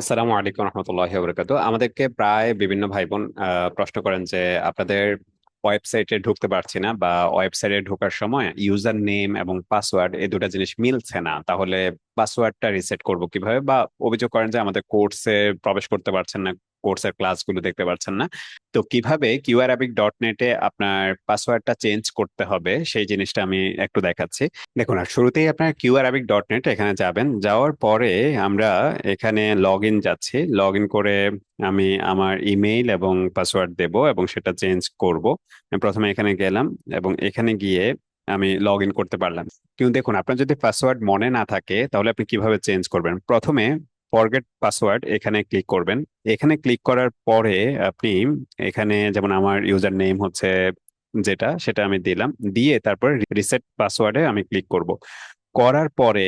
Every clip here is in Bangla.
আসসালামু আলাইকুম রহমতুল্লাহি ওয়া আমাদেরকে প্রায় বিভিন্ন ভাই বোন প্রশ্ন করেন যে আপনাদের ওয়েবসাইটে ঢুকতে পারছি না, বা ওয়েবসাইটে ঢোকার সময় ইউজার নেম এবং পাসওয়ার্ড এই দুটো জিনিস মিলছে না, তাহলে পাসওয়ার্ডটা রিসেট করব কিভাবে? বা অভিযোগ করেন যে আমাদের কোর্সে প্রবেশ করতে পারছেন না, কোর্সের ক্লাসগুলো দেখতে পাচ্ছেন না। তো কিভাবে QRabic.net-এ আপনার পাসওয়ার্ডটা চেঞ্জ করতে হবে সেই জিনিসটা আমি একটু দেখাচ্ছি। দেখুন, আর শুরুতেই আপনার QRabic.net এখানে যাবেন, যাওয়ার পরে আমরা এখানে লগ ইন যাচ্ছি। লগ ইন করে আমি আমার ইমেইল এবং পাসওয়ার্ড দেব এবং সেটা চেঞ্জ করব। আমি প্রথমে এখানে গেলাম এবং এখানে গিয়ে আমি লগ ইন করতে পারলাম। কিন্তু দেখুন, আপনার যদি পাসওয়ার্ড মনে না থাকে তাহলে আপনি কিভাবে চেঞ্জ করবেন? প্রথমে ফরগেট পাসওয়ার্ড এখানে ক্লিক করবেন। এখানে ক্লিক করার পরে আপনি এখানে যেমন আমার ইউজার নেম হচ্ছে যেটা, সেটা আমি দিলাম, দিয়ে তারপরে রিসেট পাসওয়ার্ডে আমি ক্লিক করব। করার পরে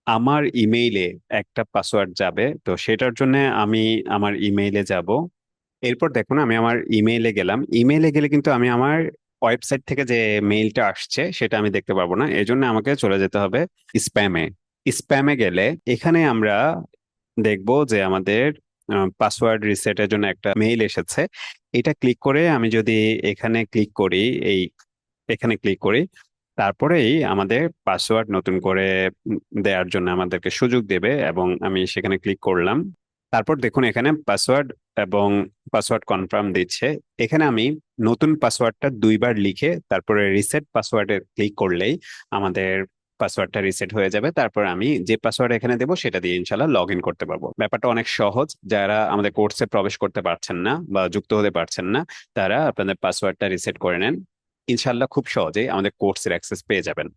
আমার ইমেইলে একটা পাসওয়ার্ড যাবে, তো সেটার জন্য আমি আমার ইমেইলে যাব। এরপর দেখুন, আমি আমার ইমেইলে গেলাম। ইমেইলে গেলে কিন্তু আমি আমার ওয়েবসাইট থেকে যে মেইলটা আসছে সেটা আমি দেখতে পারবো না, এই জন্য আমাকে চলে যেতে হবে স্প্যামে। স্প্যামে গেলে এখানে আমরা দেখবো যে আমাদের পাসওয়ার্ড রিসেটের জন্য একটা মেইল এসেছে। এটা ক্লিক করে আমি যদি এখানে ক্লিক করি, এই এখানে ক্লিক করি, তারপরেই আমাদের পাসওয়ার্ড নতুন করে দেওয়ার জন্য আমাদেরকে সুযোগ দেবে এবং আমি সেখানে ক্লিক করলাম। তারপর দেখুন এখানে পাসওয়ার্ড এবং পাসওয়ার্ড কনফার্ম দিচ্ছে। এখানে আমি নতুন পাসওয়ার্ডটা দুইবার লিখে তারপরে রিসেট পাসওয়ার্ডে ক্লিক করলেই আমাদের পাসওয়ার্ডটা রিসেট হয়ে যাবে। তারপর আমি যে পাসওয়ার্ড এখানে দেবো সেটা দিয়ে ইনশাল্লাহ লগ ইন করতে পারবো। ব্যাপারটা অনেক সহজ। যারা আমাদের কোর্সে প্রবেশ করতে পারছেন না বা যুক্ত হতে পারছেন না, তারা আপনাদের পাসওয়ার্ডটা রিসেট করে নেন। ইনশাল্লাহ খুব সহজেই আমাদের কোর্সের অ্যাক্সেস পেয়ে যাবেন।